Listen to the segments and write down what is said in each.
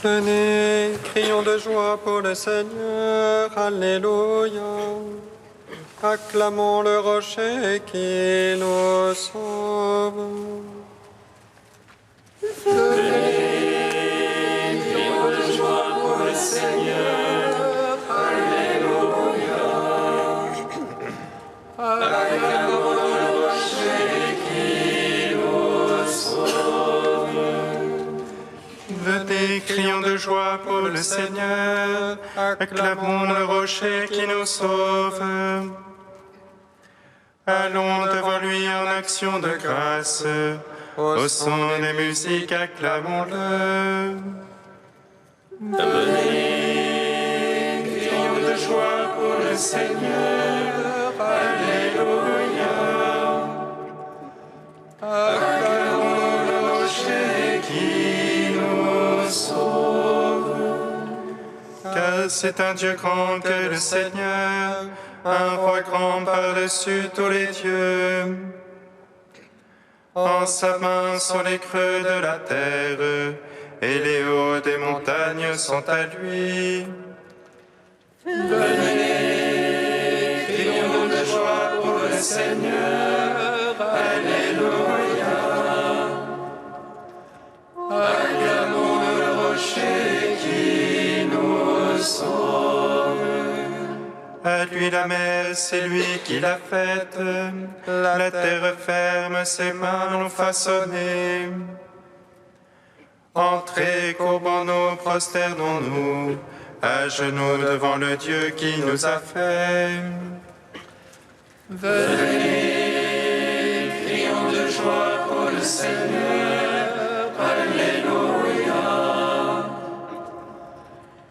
Venez, crions de joie pour le Seigneur, Alléluia. Acclamons le rocher qui nous sauve. Venez, crions de joie pour le Seigneur, Alléluia. Acclamons le rocher qui nous sauve. Venez, crions de joie pour le Seigneur, acclamons le rocher qui nous sauve. Allons devant lui en action de grâce, au son des musiques, acclamons-le. Venez, crions de joie pour le Seigneur, Alléluia. Acclamons le rocher qui nous sauve. Car c'est un Dieu grand que le Seigneur, un roi grand par-dessus tous les dieux. En sa main sont les creux de la terre, et les hauts des montagnes sont à lui. Venez, crions de joie pour le Seigneur, Alléluia. Acclamons le rocher qui nous sauve. À lui la mer, c'est lui qui l'a faite. La terre ferme, ses mains l'ont façonnée. Entrez, courbons-nous, prosternons-nous, à genoux devant le Dieu qui nous a fait. Venez, crions de joie pour le Seigneur, Alléluia.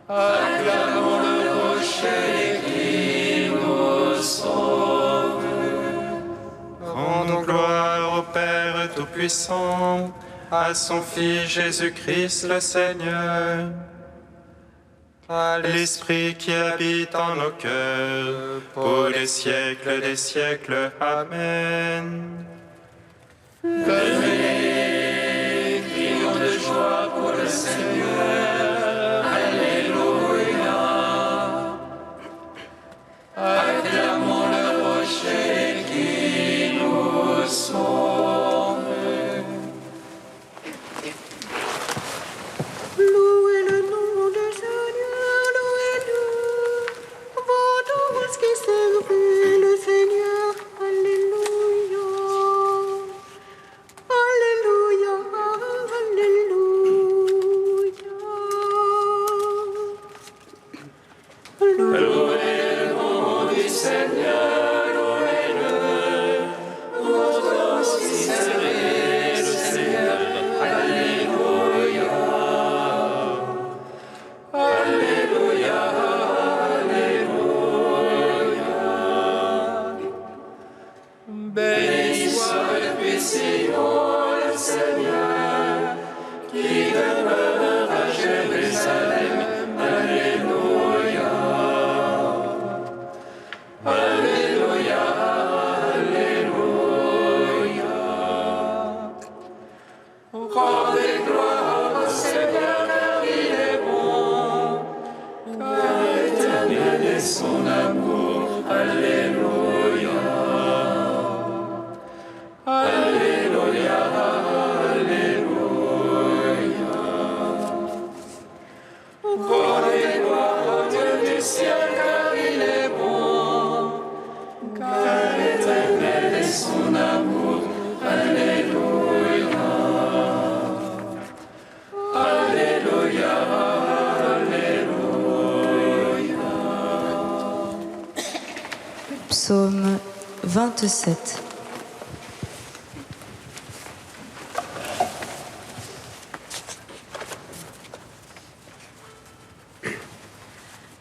Acclamons le rocher qui nous sauve. Rendons gloire au Père Tout-Puissant, à son Fils Jésus-Christ le Seigneur, à l'Esprit qui habite en nos cœurs, pour les siècles des siècles. Amen. Venez, crions de joie pour le Seigneur, Alléluia. Acclamons le rocher qui nous sauve. Louez le nom du Seigneur, louez-le. Vous tous qui servez le Seigneur, Alléluia. Alléluia, Alléluia. Louez le nom du Seigneur, louez-le. Vous tous qui servez le Seigneur, Alléluia. Alléluia, Alléluia. Béni soit depuis Sion le Seigneur, qui demeure à Jérusalem. Alléluia. Alléluia, Alléluia. Rendez gloire au Seigneur car il est bon, car l'éternel est son amour. Alléluia. Alléluia, Alléluia. Rendez gloire au Dieu du ciel car il est bon, car l'éternel est son amour. Alléluia. Alléluia, Alléluia. Psaume 27.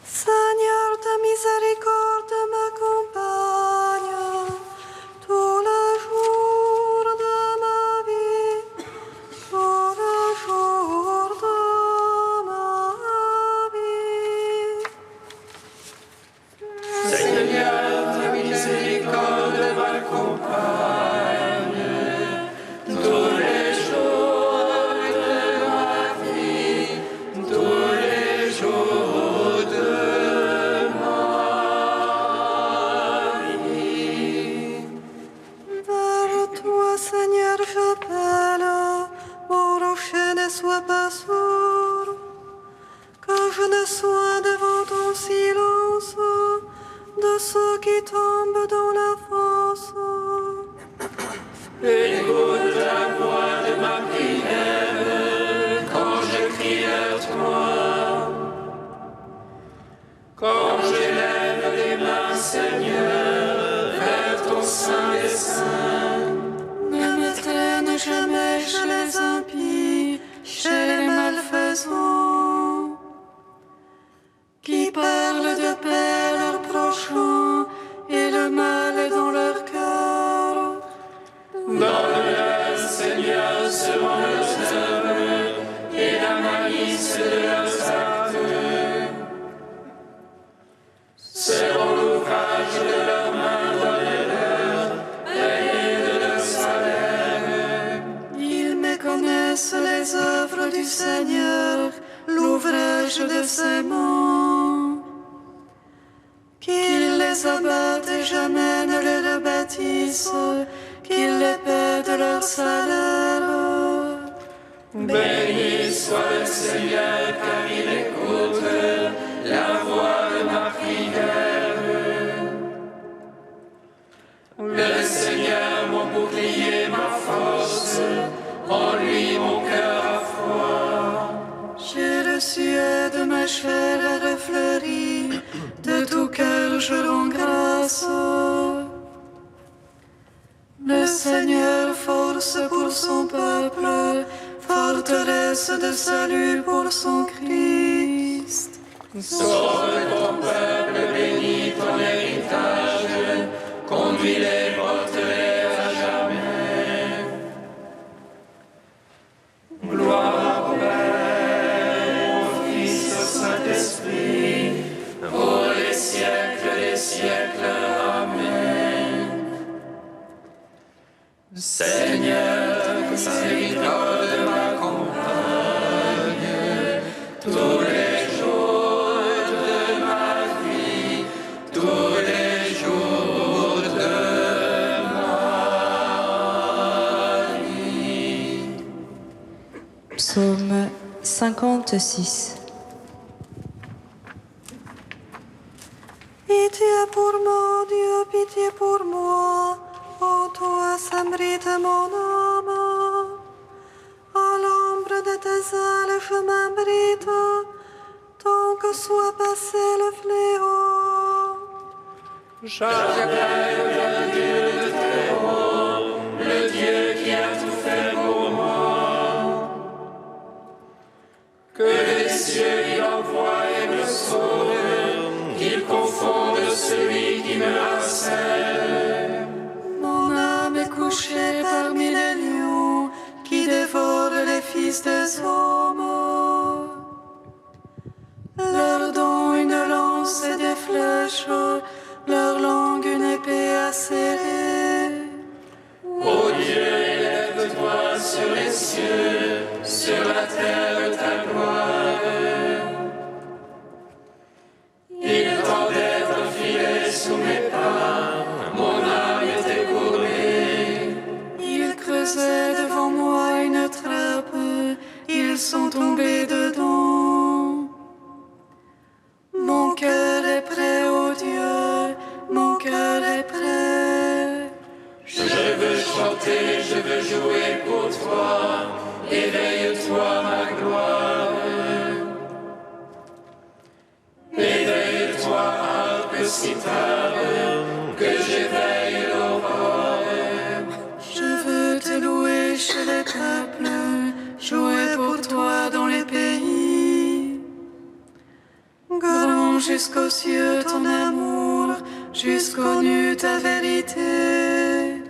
Seigneur, ta miséricorde m'accompagne tout le jour de ma vie, tout le jour de ma vie. Seigneur, ta miséricorde m'accompagne Quand j'élève les mains, Seigneur, vers ton saint dessein. Ne me traîne jamais chez les impies, chez les malfaisants, qui parlent de paix à leurs prochains, et le mal est dans leur cœur. Donne-leur, Seigneur, selon leurs œuvres, et la malice de leurs actes. Selon l'ouvrage de leurs mains, donne-leur, payez de leur salaire. Ils méconnaissent les œuvres du Seigneur, l'ouvrage de ses mains. Qu'il les abatte et jamais ne les rebâtisse, qu'il les paie de leur salaire. Béni soit le Seigneur, car il écoute la voix de ma prière. Le Seigneur, mon bouclier, ma force, en lui mon cœur a foi. J'ai le suet de ma chair a refleuri, de tout cœur je rends grâce. Le Seigneur force pour son peuple, forteresse de salut pour son Christ. Sauve ton peuple, bénis ton héritage, conduis-les, porte-les à jamais. Gloire au Père, au Fils, au Saint-Esprit, pour les siècles des siècles. Amen. Seigneur, que ta miséricorde m'accompagne tous les jours de ma vie, tous les jours de ma vie. Psaume 56. Pitié pour moi, Dieu, pitié pour moi. Ô toi, Samrit de mon âme. À l'ombre de tes ailes, je m'abrite, tant que soit passé le fléau. J'appelle le Dieu de Très-Haut, le Dieu qui a tout fait pour moi. Que les cieux lui envoient et me sauvent, qu'il confonde celui qui me harcèle. Mon âme est couchée parmi les lions qui dévorent les fils des hommes. Leur don une lance et des flèches, leur langue une épée acérée. Ô Dieu, élève-toi sur les cieux, sur la terre ta gloire. Il tendait un filet sous mes pas, mon âme était courbée. Ils creusaient devant moi une trappe, ils sont tombés dedans. Mon cœur est prêt, ô Dieu, mon cœur est prêt. Je veux chanter, je veux jouer pour toi, éveille-toi ma gloire. Éveille-toi, harpe, cithare, que j'éveille l'aurore. Je veux te louer chez les peuples, jouer pour toi dans les pays. Grand jusqu'aux cieux ton amour, jusqu'aux nues ta vérité.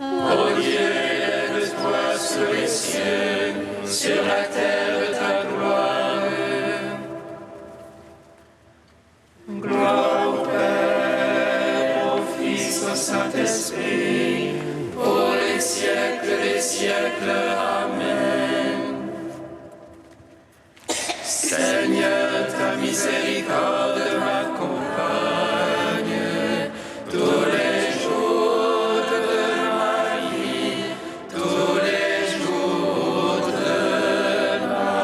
Ô Dieu, élève-toi sur les cieux, sur la terre ta gloire. Gloire au Père, au Fils, au Saint-Esprit, pour les siècles des siècles. Amen. Seigneur, ta miséricorde m'accompagne tous les jours de ma vie, tous les jours de ma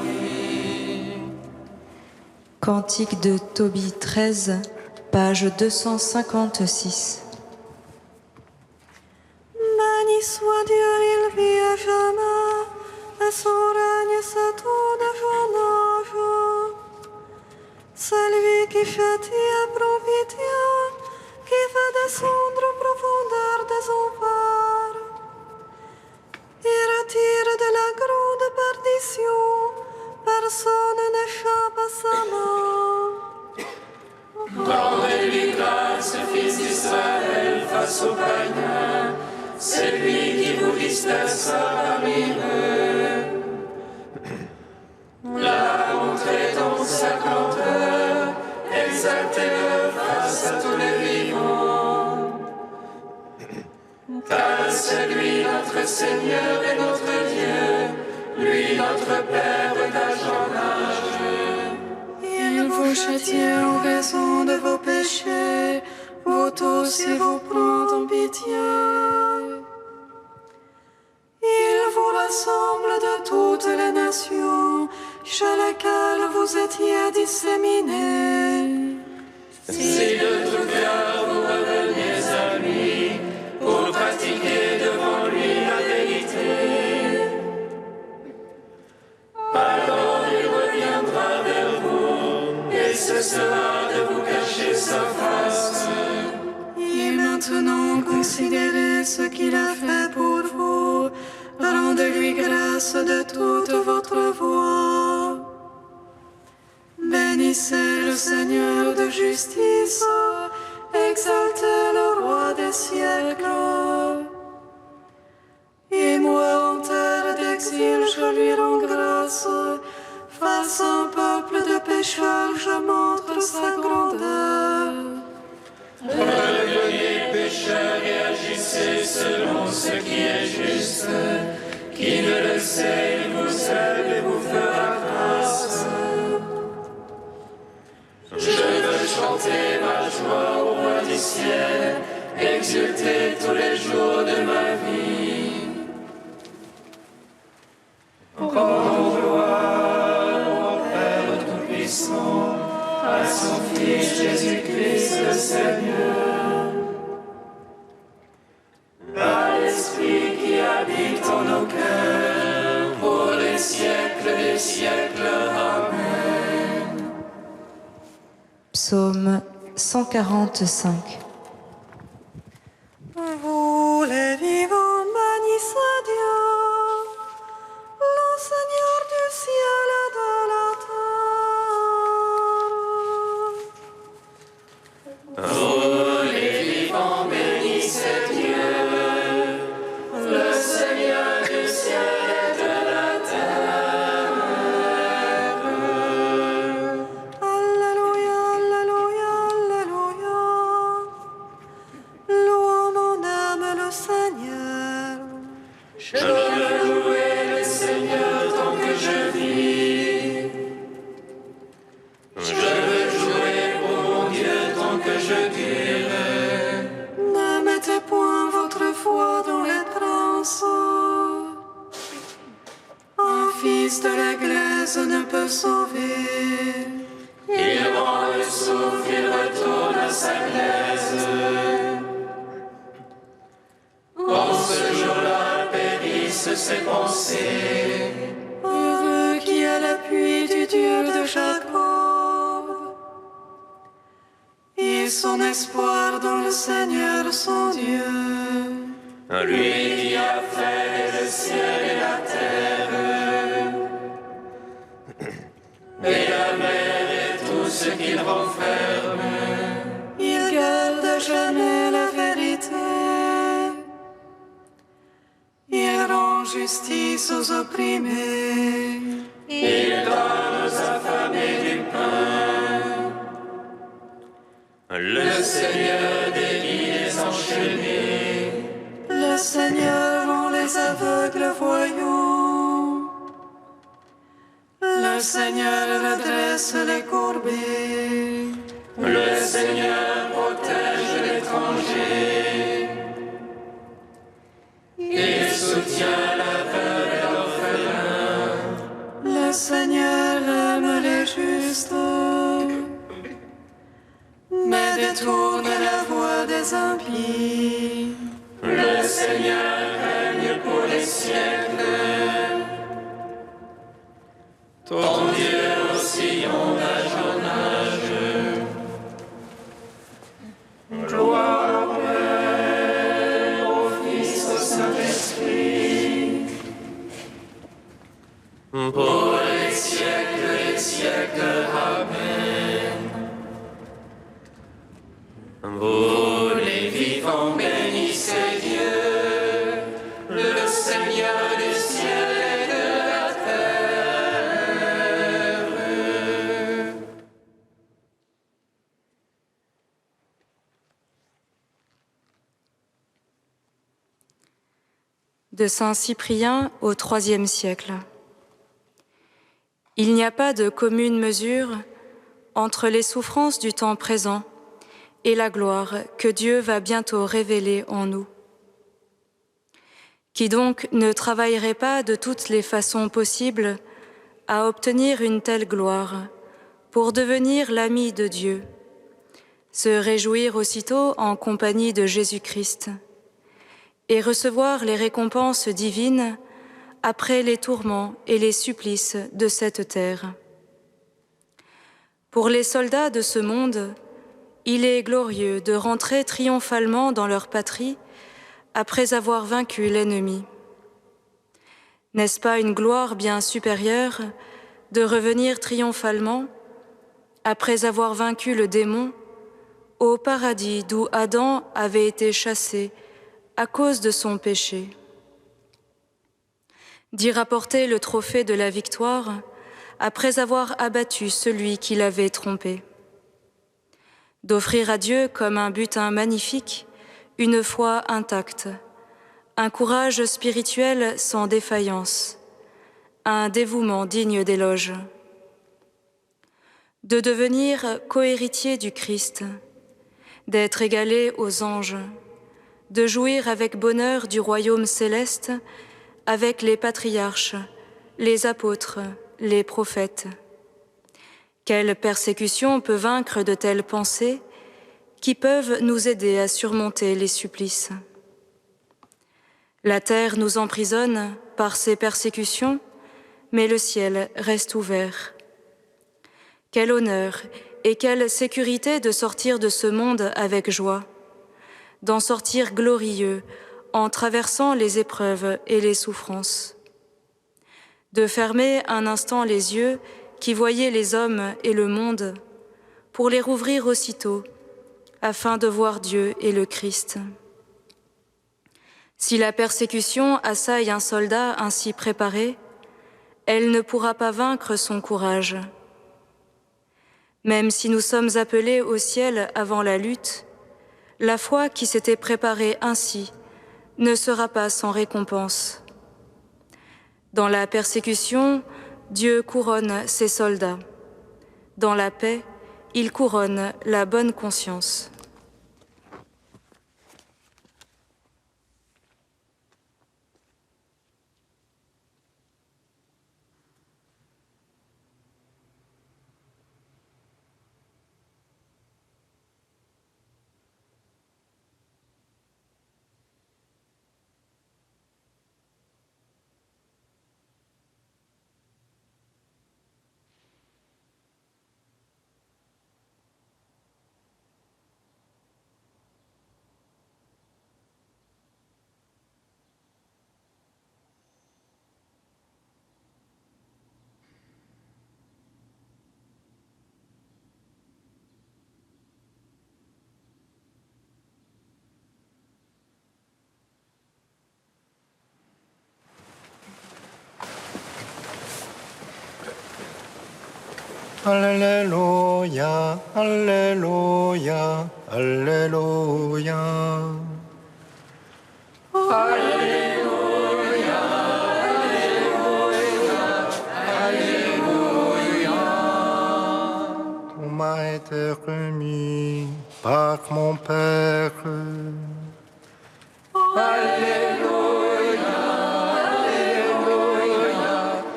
vie. Cantique de Tobie 13, page 256. Béni soit Dieu, il vit à jamais, et son règne c'est tout de son âge. celui qui châtie à pitié, qui fait descendre aux profondeurs des enfers. Il retire de la grande perdition, personne n'échappe à sa main. Rendez-lui grâce, fils d'Israël, face aux païens, c'est lui qui vous dispersa parmi eux. La montrez donc sa grandeur, exaltez-le face à tous les vivants. Car c'est lui notre Seigneur et notre Dieu, lui notre Père d'âge en âge. Il vous châtie en raison de vos péchés, vous tous il vous prend en pitié. Il vous rassemble de toutes les nations, chez lesquelles vous étiez disséminés. Si de tout cœur vous reveniez à lui, pour pratiquer devant lui la vérité, alors il reviendra vers vous, et cessera de vous cacher sa face. Et maintenant considérez ce qu'il a fait pour vous, rendez-lui grâce de toute votre voix. Bénissez le Seigneur de justice, exaltez le roi des siècles. Et moi en terre d'exil je lui rends grâce, face à un peuple de pécheurs je montre sa grandeur. Revenez pécheurs et agissez selon ce qui est juste. Qui ne le sait, il vous aime et vous fera grâce. Je veux chanter ma joie au roi du ciel, exulter tous les jours de ma vie. Rendons gloire au Père Tout-Puissant, à son Fils Jésus-Christ le Seigneur, à l'Esprit qui habite en nos cœurs, pour les siècles des siècles. Amen. Psaume 145. Vous les vivants bénissez Dieu, le Seigneur du ciel et de la terre. Vous les vivants bénissez Dieu, le Seigneur du ciel et de la terre. Alléluia, alléluia, alléluia. Louons mon âme le Seigneur. Je veux louer le Seigneur tant que je vis. Je veux jouer pour mon Dieu tant que je dirai. Ne mettez point votre foi dans les princes. Un fils de l'Église ne peut sauver. Il rend le souffle, il retourne à sa glaise. En ce jour-là périssent ses pensées. Heureux qui a l'appui du Dieu de Jacob et son espoir dans le Seigneur son Dieu. Lui qui a fait le ciel et la terre, et la mer et tout ce qu'il renferme. Il garde à jamais la vérité. Il rend justice aux opprimés. Il donne aux affamés du pain. Le Seigneur délie les enchaînés. Le Seigneur rend les aveugles voyants. Le Seigneur redresse les courbés. Le Seigneur protège l'étranger. Il soutient la veuve et l'orphelin. Le Seigneur aime les justes, mais détourne la voie des impies. Le Seigneur règne pour les siècles. Ton Dieu au sillon d'âge en âge. Vous les vivants, bénissez Dieu, le Seigneur du ciel et de la terre. De Saint Cyprien au IIIe siècle. Il n'y a pas de commune mesure entre les souffrances du temps présent et la gloire que Dieu va bientôt révéler en nous. Qui donc ne travaillerait pas de toutes les façons possibles à obtenir une telle gloire pour devenir l'ami de Dieu, se réjouir aussitôt en compagnie de Jésus-Christ et recevoir les récompenses divines après les tourments et les supplices de cette terre. Pour les soldats de ce monde, il est glorieux de rentrer triomphalement dans leur patrie après avoir vaincu l'ennemi. N'est-ce pas une gloire bien supérieure de revenir triomphalement, après avoir vaincu le démon, au paradis d'où Adam avait été chassé à cause de son péché? D'y rapporter le trophée de la victoire après avoir abattu celui qui l'avait trompé. D'offrir à Dieu comme un butin magnifique une foi intacte, un courage spirituel sans défaillance, un dévouement digne d'éloge. De devenir cohéritier du Christ, d'être égalé aux anges, de jouir avec bonheur du royaume céleste avec les patriarches, les apôtres, les prophètes. Quelle persécution peut vaincre de telles pensées qui peuvent nous aider à surmonter les supplices? La terre nous emprisonne par ces persécutions, mais le ciel reste ouvert. Quel honneur et quelle sécurité de sortir de ce monde avec joie, d'en sortir glorieux en traversant les épreuves et les souffrances. De fermer un instant les yeux qui voyaient les hommes et le monde, pour les rouvrir aussitôt, afin de voir Dieu et le Christ. Si la persécution assaille un soldat ainsi préparé, elle ne pourra pas vaincre son courage. Même si nous sommes appelés au ciel avant la lutte, la foi qui s'était préparée ainsi ne sera pas sans récompense. Dans la persécution, Dieu couronne ses soldats. Dans la paix, il couronne la bonne conscience. Alléluia, Alléluia, Alléluia. Alléluia, Alléluia, Alléluia. Tout m'a été remis par mon Père. Alléluia, Alléluia,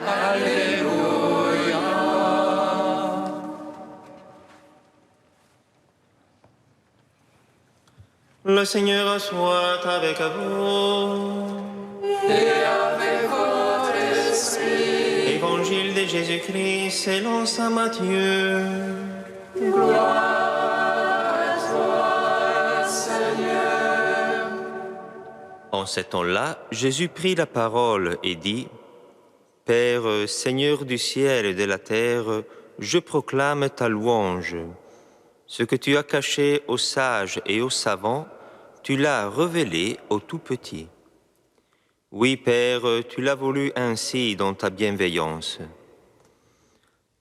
Alléluia. Le Seigneur soit avec vous. Et avec votre esprit. Évangile de Jésus-Christ selon saint Matthieu. Gloire à toi, Seigneur. En ce temps-là, Jésus prit la parole et dit : Père, Seigneur du ciel et de la terre, je proclame ta louange. Ce que tu as caché aux sages et aux savants, tu l'as révélé aux tout-petits. Oui, Père, tu l'as voulu ainsi dans ta bienveillance.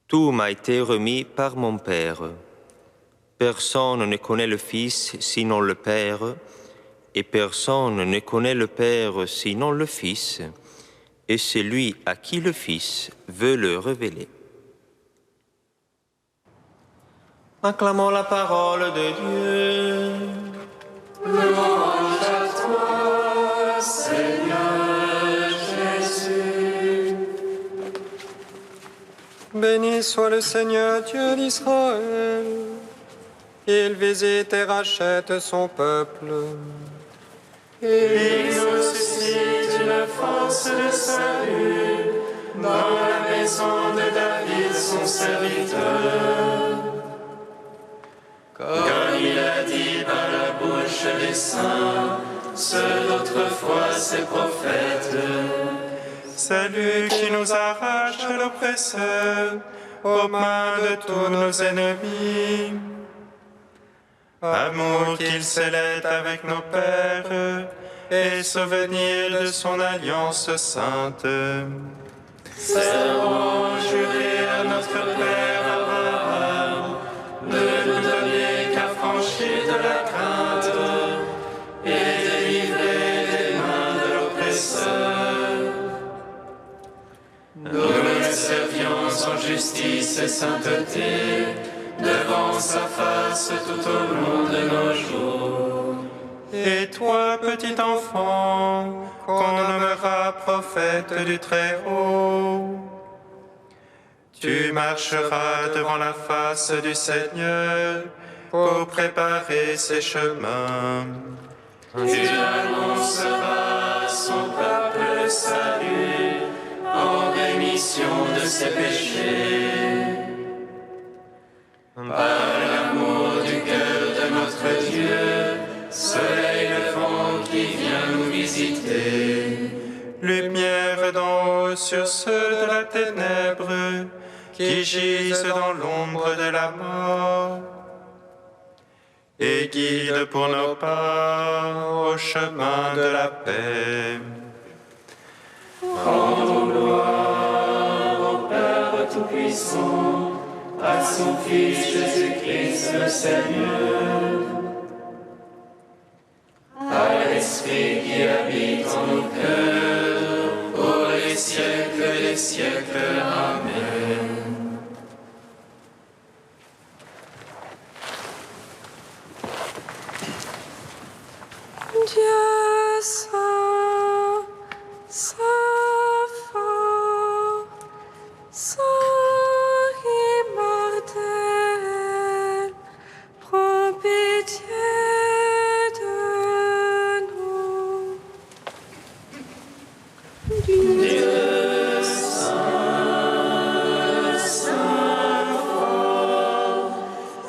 Tout m'a été remis par mon Père. Personne ne connaît le Fils sinon le Père, et personne ne connaît le Père sinon le Fils, et celui à qui le Fils veut le révéler. Acclamons la parole de Dieu. Louange à toi, Seigneur Jésus. Béni soit le Seigneur Dieu d'Israël. Il visite et rachète son peuple. Il nous suscite une force de salut dans la maison de David, son serviteur. Comme il a dit par la bouche des saints, ceux d'autrefois ses prophètes. C'est lui qui nous arrache à l'oppresseur, aux mains de tous nos ennemis. Amour qu'il scellait avec nos pères, et souvenir de son alliance sainte. Serment juré à notre Père Abraham, de nous donner qu'affranchis de la crainte, et délivrer des mains de l'oppresseur. Nous le servions en justice et sainteté, devant sa face tout au long de nos jours. Et toi, petit enfant, qu'on nommera prophète du Très-Haut, tu marcheras devant la face du Seigneur pour préparer ses chemins. Tu annonceras à son peuple le salut en rémission de ses péchés. Par l'amour du cœur de notre Dieu, soleil levant qui vient nous visiter. Lumière d'en haut sur ceux de la ténèbre, qui gisent dans l'ombre de la mort. Et guide pour nos pas au chemin de la paix. Rendons gloire au Père Tout-Puissant, à son Fils Jésus-Christ le Seigneur, à l'Esprit qui habite en nos cœurs, pour les siècles des siècles. Amen. Dieu saint, saint fort, saint immortel, prends pitié de nous. Dieu saint, saint fort,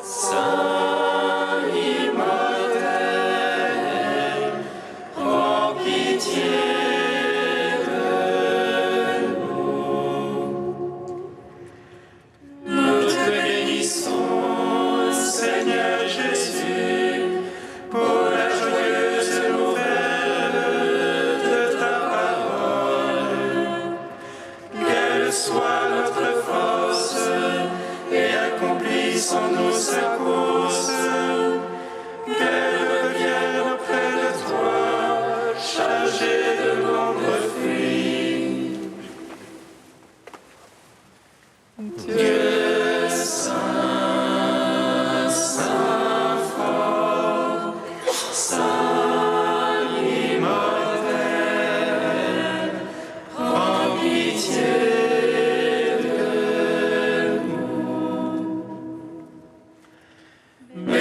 saint immortel, prends pitié de nous. Nous te bénissons, Seigneur Jésus, pour la joyeuse nouvelle de ta parole. Qu'elle soit notre force et accomplisse en nous sa course. Qu'elle revienne auprès de toi, chargée de nombreux fruits. Dieu saint, saint fort, saint immortel, prends pitié de nous.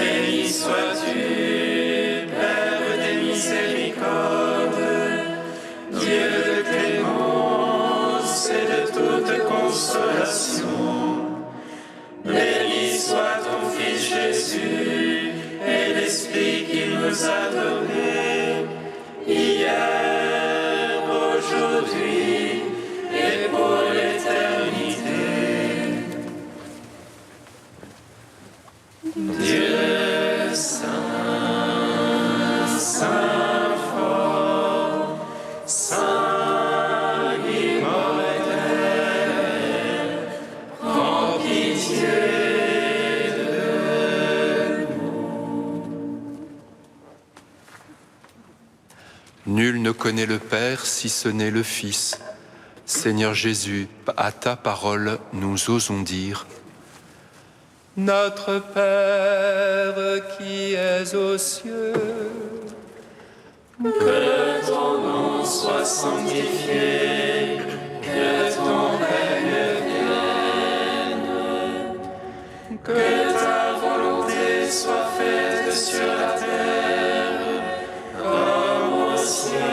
Dieu saint, saint fort, saint immortel, prends pitié de nous. Nul ne connaît le Père si ce n'est le Fils. Seigneur Jésus, à ta parole, nous osons dire: Notre Père qui es aux cieux, que ton nom soit sanctifié, que ton règne vienne, que ta volonté soit faite sur la terre comme au ciel.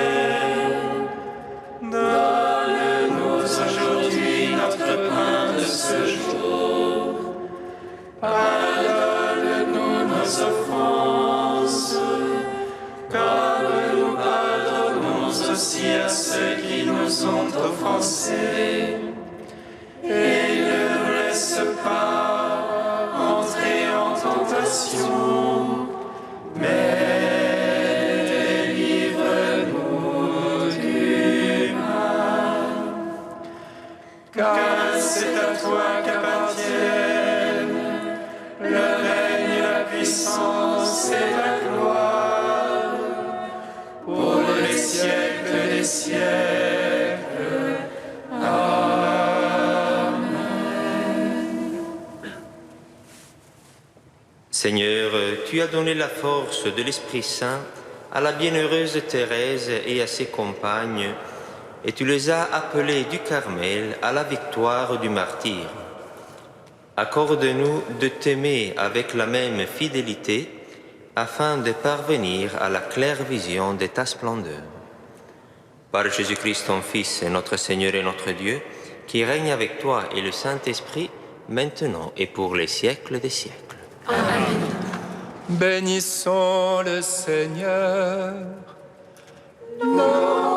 Donne-nous aujourd'hui notre pain de ce jour. Pardonne-nous nos offenses, comme nous pardonnons aussi à ceux qui nous ont offensés. Et ne nous laisse pas entrer en tentation, mais délivre-nous du mal. Car c'est à toi qu'appartiennent le règne, la puissance et la gloire, pour les siècles des siècles. Amen. Seigneur, tu as donné la force de l'Esprit Saint à la bienheureuse Thérèse et à ses compagnes, et tu les as appelées du Carmel à la victoire du martyre. Accorde-nous de t'aimer avec la même fidélité, afin de parvenir à la claire vision de ta splendeur. Par Jésus-Christ, ton Fils, notre Seigneur et notre Dieu, qui règne avec toi et le Saint-Esprit, maintenant et pour les siècles des siècles. Amen. bénissons le Seigneur. Nos